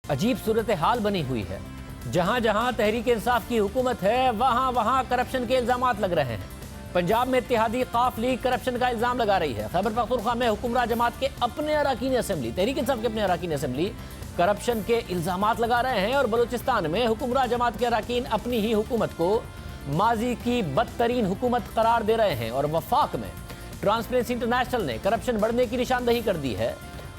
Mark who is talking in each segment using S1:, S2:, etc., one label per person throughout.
S1: अजीब सूरत हाल बनी हुई है। जहां जहां तहरीक इंसाफ की हुकूमत है वहां वहां करप्शन के इल्जाम लग रहे हैं। पंजाब में इत्तेहादी काफ लीग करप्शन का इल्जाम लगा रही है। खैबर पख्तूनख्वा में हुक्मरां जमात के अपने अरकान असेंबली, तहरीक इंसाफ के अपने अरकान असेंबली करप्शन के इल्जाम लगा रहे हैं। और बलूचिस्तान में हुक्मरां जमात के अरकान अपनी ही हुकूमत को माजी की बदतरीन हुकूमत करार दे रहे हैं। और वफाक में ट्रांसपेरेंसी इंटरनेशनल ने करप्शन बढ़ने की निशानदही कर दी है।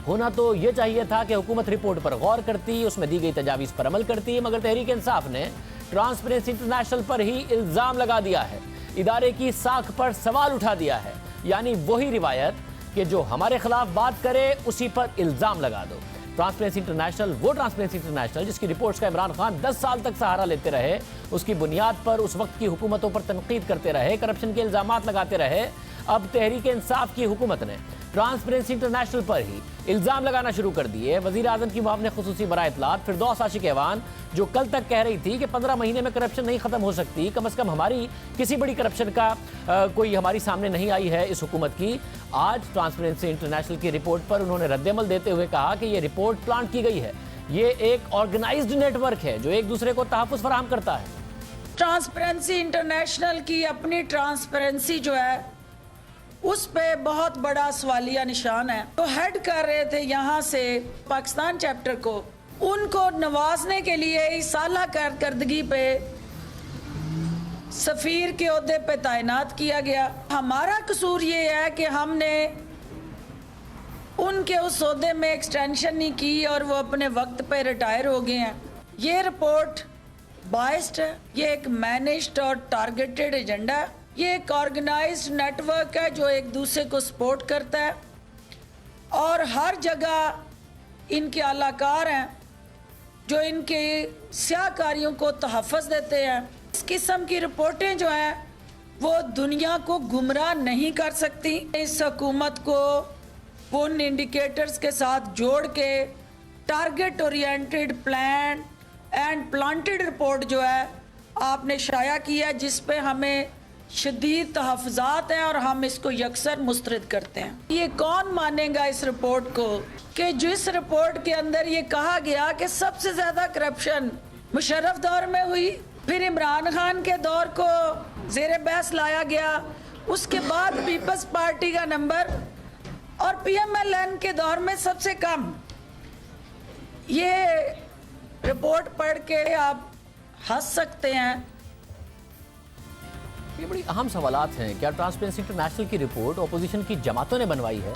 S1: होना तो यह चाहिए था कि हुकूमत रिपोर्ट पर गौर करती, उसमें दी गई तजावीज़ पर अमल करती, मगर तहरीक इंसाफ ने ट्रांसपेरेंसी इंटरनेशनल पर ही इल्ज़ाम लगा दिया है, इदारे की साख पर सवाल उठा दिया है। यानी वही रिवायत कि जो हमारे खिलाफ बात करे उसी पर इल्ज़ाम लगा दो। ट्रांसपेरेंसी इंटरनेशनल, वो ट्रांसपेरेंसी इंटरनेशनल जिसकी रिपोर्ट्स का इमरान खान 10 साल तक सहारा लेते रहे, उसकी बुनियाद पर उस वक्त की हुकूमतों पर तनकीद करते रहे, करप्शन के इल्ज़ाम लगाते रहे। अब तहरीक इंसाफ की हुकूमत ने ट्रांसपेरेंसी इंटरनेशनल पर ही इल्ज़ाम लगाना शुरू कर दिए। वज़ीर आज़म की मुआविन खुसूसी बराए इत्तलात फिरदौस आशिक ऐवान, जो कल तक कह रही थी कि 15 महीने में करप्शन नहीं खत्म हो सकती, कम से कम हमारी किसी बड़ी करप्शन का कोई हमारी सामने नहीं आई है इस हुकूमत की, आज ट्रांसपेरेंसी इंटरनेशनल की रिपोर्ट पर उन्होंने रद्दअमल देते हुए कहा कि यह रिपोर्ट प्लांट की गई है, ये एक ऑर्गेनाइज्ड नेटवर्क है जो एक दूसरे को तहफ़्फ़ुज़ फराहम करता है।
S2: ट्रांसपेरेंसी इंटरनेशनल की अपनी ट्रांसपेरेंसी जो है उस पे बहुत बड़ा सवालिया निशान है। तो हेड कर रहे थे यहाँ से पाकिस्तान चैप्टर को, उनको नवाजने के लिए इस आला कारकर्दगी पे सफीर के ओहदे पे तैनात किया गया। हमारा कसूर ये है कि हमने उनके उस ओहदे में एक्सटेंशन नहीं की और वो अपने वक्त पे रिटायर हो गए हैं। ये रिपोर्ट बायस्ड है, ये एक मैनेज्ड और टारगेटेड एजेंडा है, ये एक ऑर्गेनाइज्ड नेटवर्क है जो एक दूसरे को सपोर्ट करता है और हर जगह इनके आलाकार हैं जो इनके स्याहकारियों को तहफ़्फ़ुज़ देते हैं। इस किस्म की रिपोर्टें जो हैं वो दुनिया को गुमराह नहीं कर सकती। इस हुकूमत को वो उन इंडिकेटर्स के साथ जोड़ के target oriented plan and planted report जो है आपने शाया किया, जिस पे हमें शदीद तहफ़्फ़ुज़ात हैं और हम इसको यकसर मुस्तरद करते हैं। ये कौन मानेगा इस रिपोर्ट को कि जिस रिपोर्ट के अंदर ये कहा गया कि सबसे ज़्यादा करप्शन मुशर्रफ दौर में हुई, फिर इमरान खान के दौर को ज़ेरे बहस लाया गया, उसके बाद पीपल्स पार्टी का नंबर और PMLN के दौर में सबसे कम। ये रिपोर्ट पढ़ के आप हंस सकते हैं।
S1: ये बड़ी अहम सवालात हैं। क्या ट्रांसपेरेंसी इंटरनेशनल की रिपोर्ट अपोजिशन की जमातों ने बनवाई है?